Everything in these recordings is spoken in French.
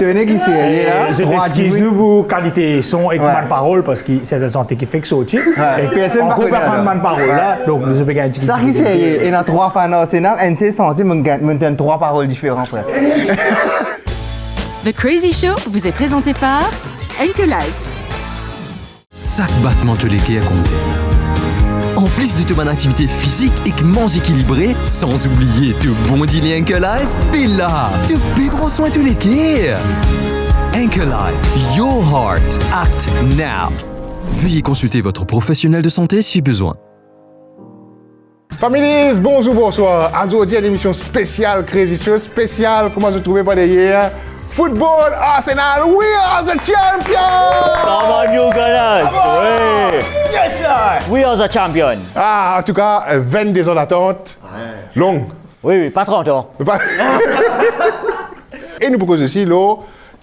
Théonique qui sérieux là. Je t'excuse nous pour qualité son et ma parole parce que c'est une santé qui fait que sortir. Et personne on va peut pas prendre ma parole là, donc nous avons gagné. Ça qui sérieux. Et dans 3 fans Arsenal, NC santé me donne 3 paroles différentes, frère. The Crazy Show vous est présenté par Enke Life. Chaque battement de l'équipe à compter. En plus de toute activité physique et que mange équilibré, sans oublier tout bon dîner Enke Life, puis là, tout bien prend soin de l'équipe. Enke Life, your heart, act now. Veuillez consulter votre professionnel de santé si besoin. Families, bonjour, bonsoir. Aujourd'hui, une émission spéciale, Crazy Show, spéciale, comment vous trouvez pas derrière? Football, Arsenal, we are the champions! Come on, you guys! Oui! Yes, sir! We are the champion! Ah, en tout cas, 22 ans d'attente. Longue. Oui, pas 30 ans. Et nous proposons aussi le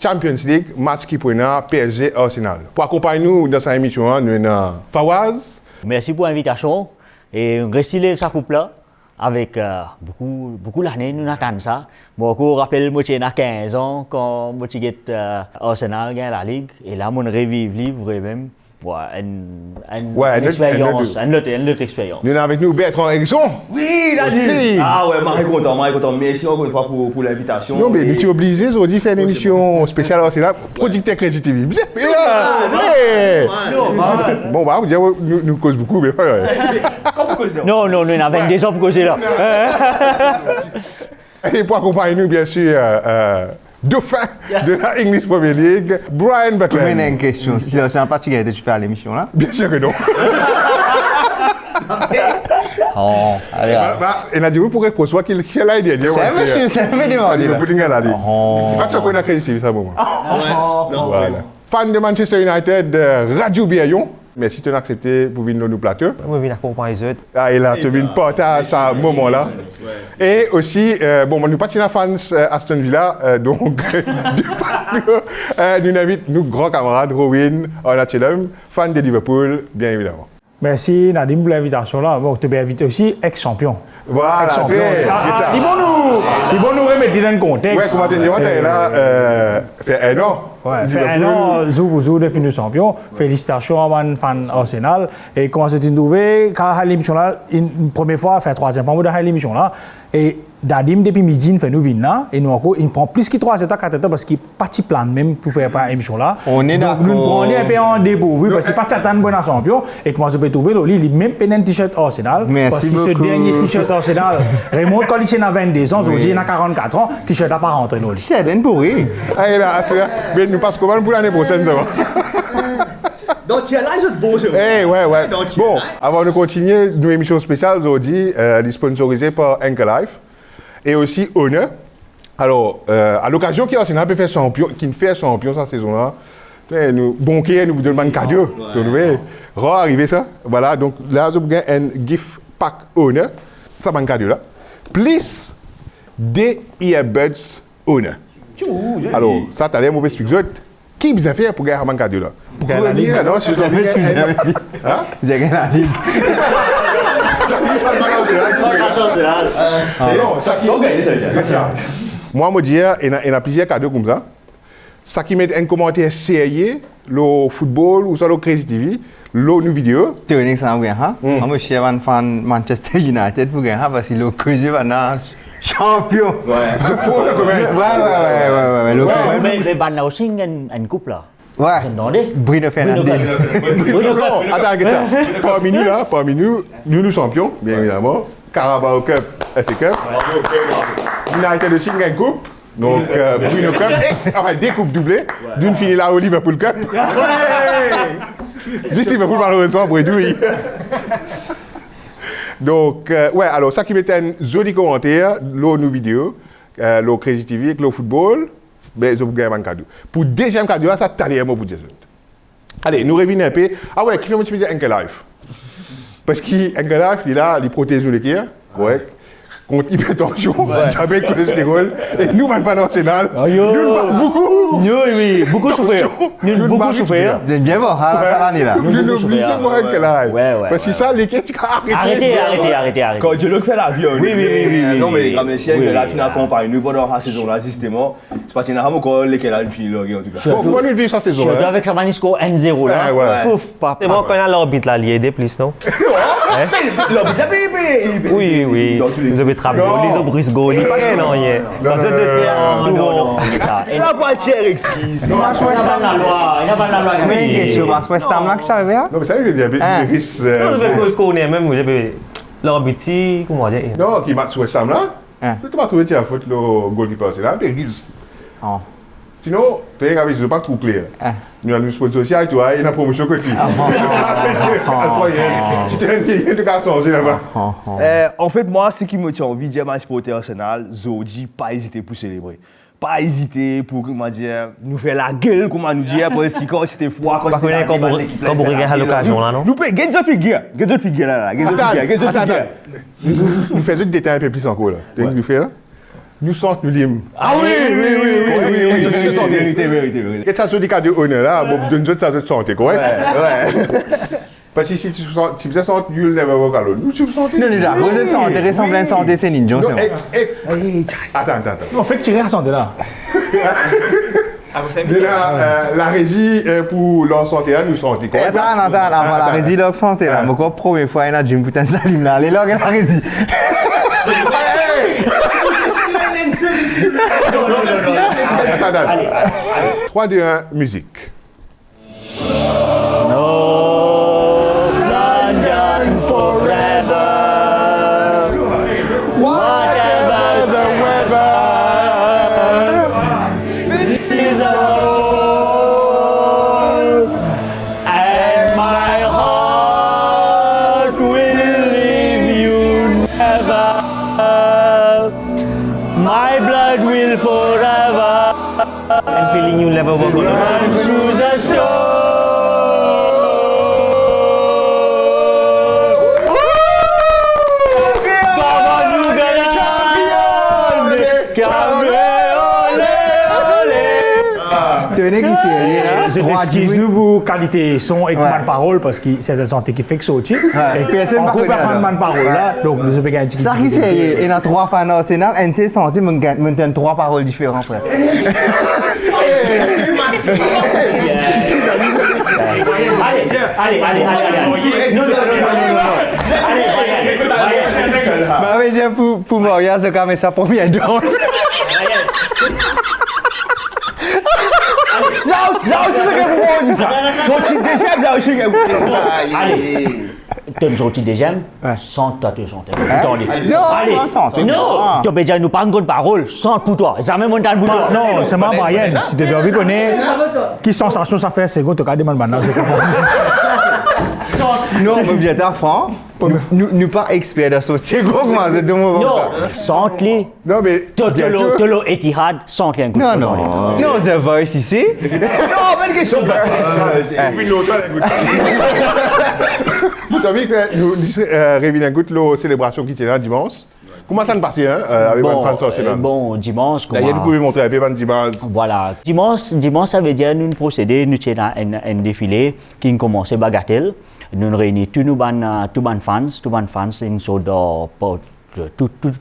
Champions League, match qui prend PSG Arsenal. Pour accompagner nous dans cette émission, nous avons Fawaz. Merci pour l'invitation. Et restez sa coupe là. Avec beaucoup d'années, nous attendons ça. Moi, je me rappelle, moi, j'ai 15 ans quand j'ai Arsenal gagné la Ligue. Et là, je revive vraiment. Une expérience, une autre expérience. Nous avons avec nous Bertrand Hérisson. Oui, Nadine. Ah ouais, je suis content. Merci encore une fois pour l'invitation. Non, mais nous sommes obligés aujourd'hui de faire une émission spéciale Arsenal. Producteur Crazy TV. Bon, bah, vous dites, nous causons beaucoup, mais Non, nous avons des ans pour causer là. Et pour accompagner nous, bien sûr, dauphin de la English Premier League, Brian Buckland. Je vais une question. C'est un particulier que tu fais à l'émission là? Bien sûr que non. Oh, allez. Et Nadine, vous pourrez poser qu'il a idée. C'est un peu demandé. Vous pouvez regarder. Pas sûr qu'on a créé ça, moment. Voilà. Fan de Manchester United, Radio Biayon. Merci de nous accepter pour venir dans nos plateaux. Oui, bien accompagner les autres. Ah, et là, tu viens porter à ce moment-là. Et aussi, bon, nous pas de fans Aston Villa, donc, nous invitons nos grands camarades, Rowan, Arnachelum, fans de Liverpool, bien évidemment. Merci Nadim pour l'invitation là. Bon, tu peux inviter aussi ex-champion. Voilà, ex-champion. Ils vont nous remettre dans le contexte. Ouais, comment tu dis, tu es là, fait un an. Ouais, fait un an, Zou depuis nous champions. Félicitations à un fan Arsenal. Et comment c'est trouvé quand l'émission là, une première fois, fait 3e fois dans l'émission là. Et Dadim depuis midi, il fait nous venir là. Et nous encore, il prend plus que 3 états, 4 états parce qu'il n'est pas de plan même pour faire pas l'émission là. On est d'accord. Donc nous prenons un peu en dépourvu parce qu'il n'est pas de s'attendre pour un champion. Et comment je peux trouver, il même pas un t-shirt Arsenal. Parce que ce dernier t-shirt Arsenal, Raymond, quand il a 22 ans, aujourd'hui il a 44 ans, t-shirt n'a pas rentré. T-shirt est pourri. Allez là, mais nous passons comment pour l'année prochaine, ça va? Donc, tu es là, c'est beau, c'est vrai. Ouais. Bon, avant de continuer, nos émissions spéciales aujourd'hui, sponsorisées par Enke Life et aussi Honor. Alors, à l'occasion qu'il y a Arsenal qui fait champion cette saison-là, nous donnons un cadeau. Vous voyez, arrivé ça. Voilà, donc là, nous avons un gift pack Honor, ça un cadeau là. Plus des earbuds Honor. Alors, ça, tu as l'air mauvais expliquer. Qui vous a fait pour gagner un cadeau là? Pour gagner, non, si je dois gagner. J'ai gagné la Ligue. Moi, je dis, il y a plusieurs cadeaux comme ça. Ça qui met un commentaire sérieux, le football ou sur le Crazy TV, nos vidéos. Théonique, ça va gagner. Moi, je suis un fan Manchester United pour gagner parce que le Crazy va champion. Mais ban aussi une coupe là. Ouais. Bruno Fernandes. Attends. Parmi nous champions, bien évidemment. Carabao Cup, FA Cup. United aussi gagne une coupe. Donc, Bruno Cup. Enfin, des coupes doublées. D'une finale là au Liverpool Cup. Juste Liverpool, malheureusement, pour Edoui. Donc, ouais, alors ça qui met un joli commentaire, nos vidéos, le Crazy TV, le football, ben, ils ont gagné un cadeau. Pour le deuxième cadeau, ça t'allait moi pour dire. Allez, nous revenons un peu. Ah ouais, qui fait multiplier Enke Life? Parce qu'Enke Life, il protège l'équipe, correct? contre hypertension, diabète, cholestérol. Et nous, on pas d'Arsenal. Nous, passe beaucoup. Nous, oui, beaucoup souffert. Nous, beaucoup souffert. J'aime bien voir, ça l'année là. Nous obligés de voir que là. Ouais. Parce que ça, les quêtes, Arrêtez. Quand Dieu le fait la vie, Oui. Non, mais comme si Oui, la oui. finale accompagne nous pendant la saison là, justement, c'est parce qu'il y a encore lesquels a fini là, en tout cas. Bon, comment nous vivons sa saison? Surtout avec Samanisco N0 là. Ouais. Fouf, papa. C'est bon qu'on a l'arbitre là, il aide plus, non? Oui. Ils ont trappé, ils ont brisé goal, il pas rien, non, hier. Parce que tu fais Non. Il n'a pas de chère exquise. Il n'a pas la loi. Mais qu'est-ce que je West Ham là que ça arrive? Non, mais ça veut dire, il risque. Non, je vais cause qu'on est même, l'arbitre, comment dire? Non, qui match West Ham là. Tu vas trouver la faute le goalkeeper, c'est là, puis risque. Sinon, tu n'as pas trop clair. Nous avons une sponsor avec toi, il y a une promotion que tu tu te cas changer là-bas. En fait, moi, ce qui me tient envie de dire à supporter Arsenal, Zodi, pas hésiter pour célébrer. Pas hésiter pour, comment dire, nous faire la gueule, comment nous dire, parce que quand c'était froid, quand c'était Quand vous regardez l'occasion là, non? nous pouvons gagner une figure là. Attends. Nous faisons des détails un peu plus encore là. Tu vois ce que nous faisons là? Nous sentons nous limes. Ah oui. Vérité. Et ça, c'est des cas de honneur là, bon, nous autres, ça se sentait, correct? Ouais. Parce que si tu faisais sentir nul, never walk alone. Nous, tu me sentais. Non, vous êtes santé, ressemblant de santé, c'est Ninja, Non, c'est bon. Attends. On fait tirer à santé là. La régie pour leur santé là, nous sentons, correct? Attends, avant la résie, là, santé là. Moi, première fois, il y a Jim Poutin Salim là. Allez, là, la résie. Allez. 3, 2, 1, musique. London forever. Whatever the weather. This is our home. And my heart will leave you never. My blood will forever And feeling you never walk alone. run through the storm. Tenez qui c'est. Je t'excuse nous pour qualité son et man parole parce que c'est la santé qui fait que ça aussi. Et puis on coupe à prendre man parole là, donc nous avons gagné. Ça qui c'est, il y a 3 fans d'Arsenal, NC santé, maintenant 3 paroles différentes, frère. Allez. Non. Allez. Bah oui, j'ai pour Moria, c'est quand même sa première danse. Là aussi, c'est que vous ça. Sorti deuxième, là aussi, que vous. Allez. Tu me sorti deuxième, sans toi te chanter. Non, pas santé. Non, tu peux déjà nous parler de parole, sans pour toi. Jamais mon temps pour toi. Non, c'est ma Brian. Si tu veux envie qu'on ait qui sensation ça fait, c'est que tu as demandé maintenant. Non, mais vous êtes à franc. Nous pas experts de ça. C'est quoi comment c'est de moi? Non, sans les. Non, mais. Tolo Etihad, sans les. Non, The Voice ici. Non, bonne question. Puis l'autre, vous savez que nous revenons à la célébration qui était là dimanche. Comment ça se passait avec les fans Arsenal? Bon, dimanche. D'ailleurs, vous pouvez montrer un peu dimanche. Voilà. Dimanche, ça veut dire nous procéder, nous avons un défilé qui commence à Bagatelle. Nous réunissons tous les fans, une sorte de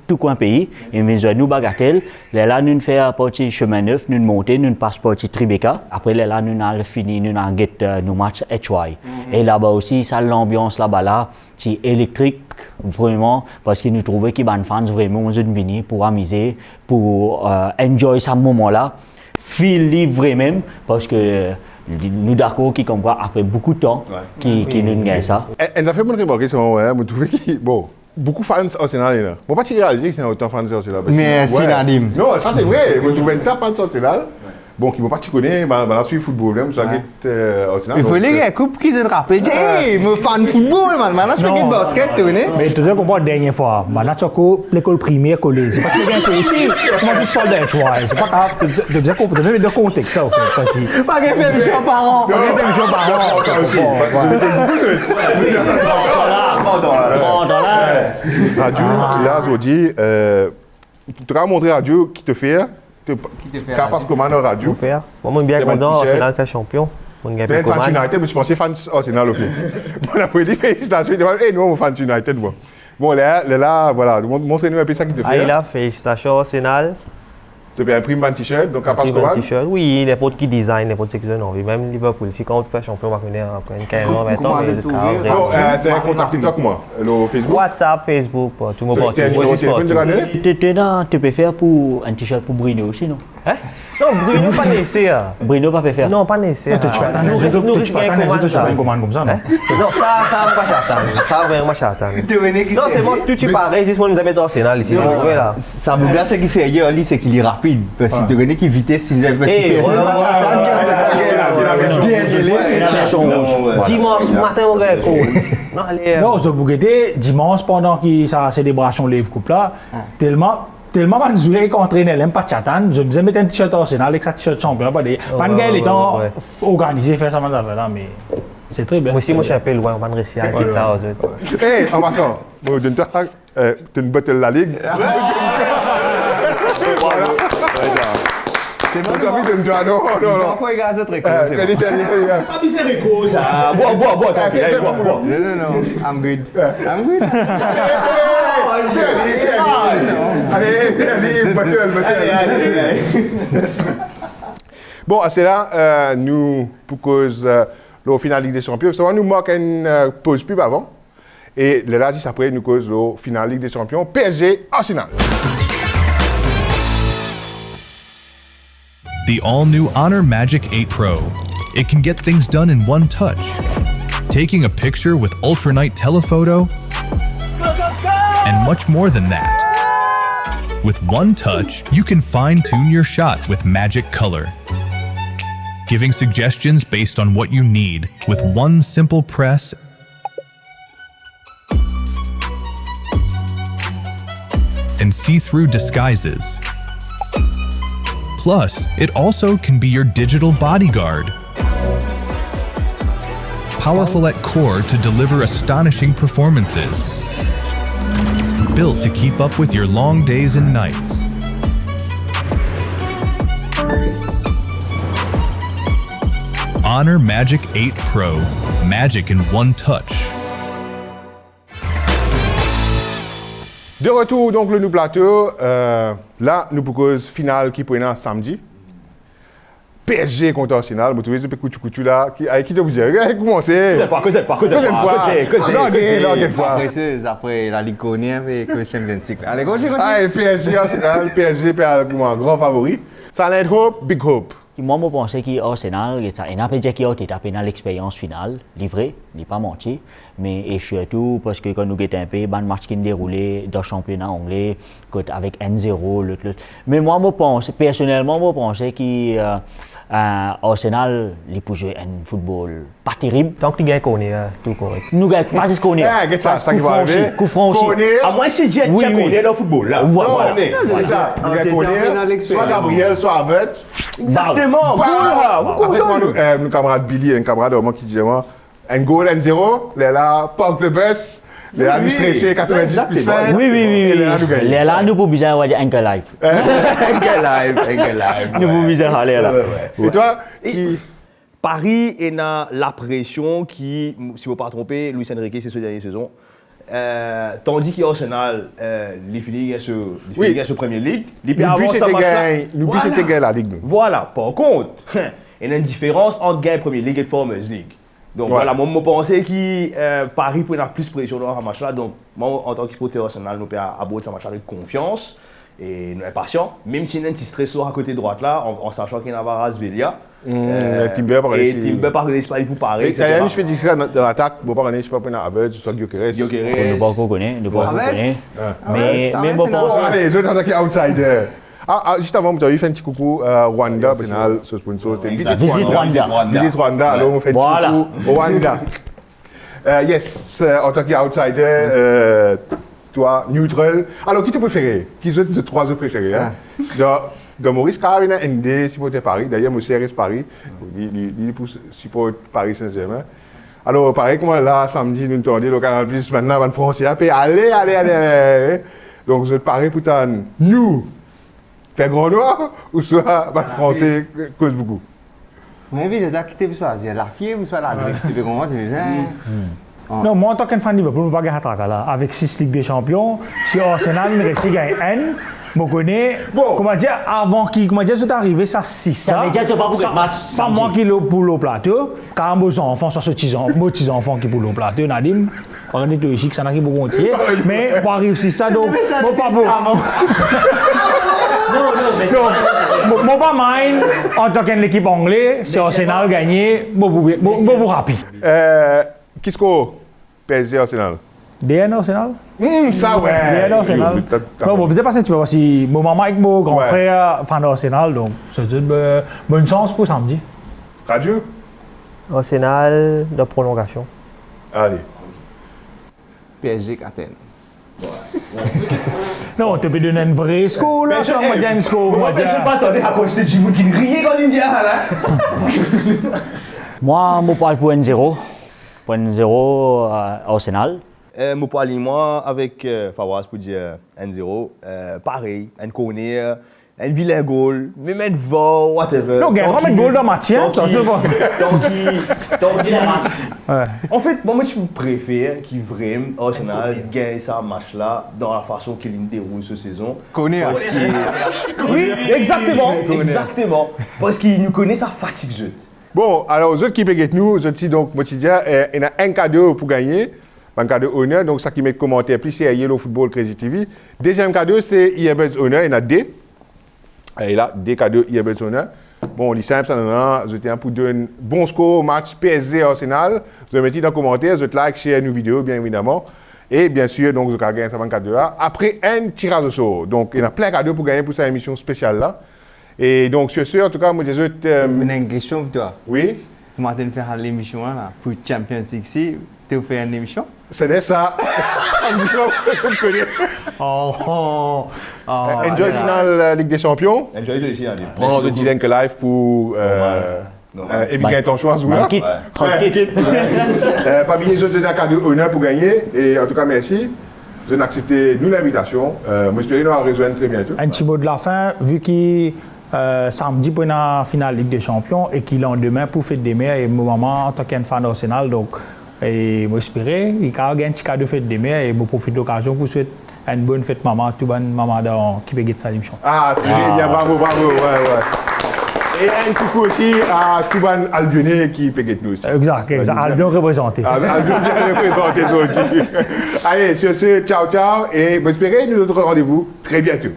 tout coin pays. Et nous Bagatelle. Là, nous faisons partie chemin neuf, nous montons, nous passons partie Tribeca. Après, là, nous avons fini, nous avons nos matchs HY. Et là-bas aussi, ça l'ambiance là-bas, c'est électrique, vraiment, parce que nous trouvons que les fans vraiment venus pour amuser, pour enjoy ce moment-là. Feel libre vraiment, parce que nous d'accord qui comprend après beaucoup de temps qui nous gagne ça. Elle a fait une remarque, vous trouvez que, bon, beaucoup de fans Arsenal là. Bon, pas réaliser que c'est autant de fans Arsenal. Merci Nadim. Non, ça c'est vrai, vous trouvez un tas de fans Arsenal. Bon, qui ne pas te connaître, là, sur le football, même, ça Il faut les gars, coupe qui se rappelle. Hey, me fan football, man. Maintenant, je fais du basket, tu connais. Mais tu dois comprendre la dernière fois. Maintenant, tu as l'école primaire collée. C'est pas que bien sorti. Comment tu parles d'un choix? C'est pas grave. Tu dois comprendre le contexte, ça, au fait. Pas qu'un permission par an. Pas qu'un permission par an. Radio, là, Zodi, tu vas montrer Radio qui te fait. Parce que maintenant, Radio. Faire. Moi, je suis bien content, Arsenal fait champion. Ben fan United, mais je pensais fan Arsenal aussi. On a dit félicitations, il dit hey, nous on fan United moi. Bon là voilà, montrez-nous un peu ça qui te fait. Ah là, félicitations Arsenal. Tu peux imprimer un t-shirt, donc à part un t-shirt, oui, n'importe qui design, n'importe qui ont envie, même Liverpool. Si quand on fait champion, on va connaître après 15 ans, 20 ans, mais non, c'est un contact TikTok moi, le Facebook. WhatsApp, Facebook, tout le monde partout. Moi aussi sport. Tu peux faire pour un t-shirt pour Bruno aussi, non? Hein? Non, Bruno pas nécessaire. Bruno pas peut faire. Non, pas nécessaire. Tu vas attendre une commande comme ça, non? Non, ça va pas j'attends. Ça va vraiment j'attends. Non, c'est bon, tout est pareil. Si on nous a mis dans Arsenal ici, là. Ça me gâte ce qui c'est hier, c'est qu'il est rapide. Parce que tu connais qu'il vitesse, il est dimanche matin, on va être non, je vous dimanche pendant que sa célébration Live Coupe là, tellement man joué contre n'aime pas Chatan, je me mettre un t-shirt Arsenal avec sa t-shirt champion pas des pas de gars étant organisé faire ça là mais c'est très bien. Moi aussi moi je suis un peu loin, on va réussir à quitter ça hey, en passant, moi je tu une bottle la ligue. C'est bon, tu as vu de me dire non. Pourquoi il gagne ce truc? Pas miséricorde ça. Bois, Non, I'm good. Allez, bon, c'est là, nous, pour cause le final Ligue des Champions, ça va nous marquer une pause pub avant. Et là, juste après, nous cause le final Ligue des Champions, PSG Arsenal. The all-new Honor Magic 8 Pro. It can get things done in one touch. Taking a picture with Ultra Night Telephoto, and much more than that. With one touch, you can fine-tune your shot with Magic Color. Giving suggestions based on what you need with one simple press and see-through disguises. Plus, it also can be your digital bodyguard. Powerful at core to deliver astonishing performances. Built to keep up with your long days and nights. Honor Magic 8 Pro. Magic in one touch. De retour, donc, le nou plateau. Là, nous proposons finale qui peut être samedi. PSG contre Arsenal. Vous trouvez ce petit coutu là. Avec qui tu veux dire? Commencez. Après la Ligue Conienne et le Champions League. Allez, continue. PSG, Arsenal, PSG, un grand favori. Ça va être hope, big hope. Moi, je pense qu'Arsenal, il n'a pas dit qu'il a été tapé dans l'expérience finale, livré, il n'est pas menti, mais et surtout parce que quand nous avons un peu, le match qui déroulé dans le championnat anglais, avec N0, l'autre. Mais moi, je pense, personnellement, je pense qu'Arsenal, il peut jouer un football pas terrible. Tant que tu gagnes, on est tout correct. Nous gagnons pas ce qu'on est. Ça qui va arriver. Coup franc aussi. À moins si Jet qu'on est dans le football là. Voilà. C'est ça. Soit Gabriel, soit Avert. Exactement. Mon camarade Billy, un camarade de moi qui disait moi, un goal N0, il est là, park the bus, il est là, nous stressé 90%. Oui. Il est là, nous pouvons bien dire Anchor Live. Nous pouvons bien aller là. Et toi, Paris est dans la pression qui, si vous ne pas trompez, Luis Enrique, c'est ce dernière saison. Tandis qu'Arsenal, il finit sur Premier League. Nous plus c'était gagné la Ligue. Voilà, par contre, il y a une différence entre gagner Premier League et Farmers League. Donc voilà, moi je pensais que Paris peut avoir plus de pression dans ce match-là. Donc moi, en tant que supporter Arsenal, nous pouvons aborder ce match avec confiance et nous sommes patients. Même si nous avons un petit stress à côté droite là, en sachant qu'il y a Varazvelia. Timber par et Timber par l'Espagne pour Paris. Il y a une spécificité dans l'attaque, bon par exemple, je ne sais pas avec soit Gyökeres. Nous ne pas connaître, Mais bon pense. Allez, les autres attaquent outsider. Juste avant, vous avez fait un petit coucou à Rwanda, parce que ce sponsor, c'est Visit Rwanda. Visit Rwanda, alors on fait un petit coucou au Rwanda. Yes, en tant qu'outsider, toi, neutral. Alors, qui te préféré? Qui sont les trois autres préférés? Hein? Dans Maurice, car il y a un ND supporter Paris. D'ailleurs, mon CRS Paris, il supporte Paris Saint-Germain. Alors, pareil, comme là, samedi, nous tournons le Canal Plus, maintenant, on français, allez. Donc, je pareil pour nous, faire grand noir, ou soit, français, cause beaucoup. Oui, j'ai quitté pour choisir la fille ou soit la grecque. Tu veux comment tu veux? Non, moi en tant qu'un fan de Liverpool, je ne peux pas gagner là. Avec 6 Ligues des Champions, si Arsenal ne réussit à gagner N, je connais, comment dire, avant qu'il soit arrivé, ça 6. Ça veut dire que tu n'as pas beaucoup de matchs. Pas moi qui l'ai pour le plateau, car mes enfants, ça c'est mes petits enfants qui pour le plateau, Nadim. Quand on est ici, ça n'a pas beaucoup entier. Mais pour réussir ça, donc, moi pas vous. Moi pas mind, en tant qu'équipe anglaise, si Arsenal gagné, moi vous rapide. Qu'est-ce qu'on PSG Arsenal? DN Arsenal? Ça ouais. DN Arsenal. Non, je sais pas si tu vois, si mon maman avec mon grand frère fan d'Arsenal, donc c'est une bonne chance pour samedi. Radio? Arsenal de prolongation. Allez. PSG Athènes. Non, tu peux donner un vrai score là, sur moi un score. Moi, je ne pas attendre à cause de Jimmy qui riait quand il dit là. Moi, je parle pour 1-0. Pour 1-0 Arsenal. Je parle moi avec Fawaz pour dire 1-0. Pareil, un corner, un vilain goal, même un vol, whatever. Non, il y a vraiment un goal dans le match, ça c'est bon. Donc, en fait, moi, je préfère qu'il vraiment Arsenal gagne ce match-là dans la façon qu'il déroule cette saison. Corner. Oui, exactement. Parce qu'il nous connaît sa fatigue. Bon, alors, aux autres qui peuvent nous, aux autres, donc, moi, je dis, il y a un cadeau pour gagner, un cadeau honneur, donc ça qui met commentaire, plus c'est Yellow Football Crazy TV. Deuxième cadeau, c'est Earbuds Honneur, il y en a deux. Et là, des cadeaux Earbuds Honneur. Bon, on dit simple, ça, non, je tiens pour donner un bon score au match PSG Arsenal. Vous mettez dans les commentaires, vous like, share nos vidéos, bien évidemment. Et bien sûr, donc, vous avez gagné ce cadeau-là. Après, un tirage au sort. Donc, il y a plein de cadeaux pour gagner pour cette émission spéciale-là. Et donc, sur ce, en tout cas, moi, je dis... Une question pour toi. Oui? Tu m'as fait faire l'émission là, pour Champions League, tu fais une émission? C'est ça. Enjoy finale Ligue des Champions. Enjoy ici, allez. Prends le Dylan que live pour éviter ton choix. Pas bien, je te un cadeau honneur pour gagner. Et en tout cas, merci. Je n'ai accepté nous l'invitation. Moi, j'espère nous rejoindre très bientôt. Un petit mot de la fin, vu qu'il samedi pour la finale Ligue des Champions et qu'il lendemain pour fête des mères et mon maman en tant qu'un fan d'Arsenal, donc et j'espère qu'il y a un petit cadeau de fête des mères et je profite de l'occasion pour souhaiter une bonne fête maman, tout bonne maman qui peut gagner sa émission. Ah, très bien, bravo, ouais. Et un coucou aussi à Touban Albionnais qui peut gagner nous aussi. Exact, Albion représenté. Albion représenté aujourd'hui. Allez, sur ce, ciao, et j'espère nous autres rendez-vous très bientôt.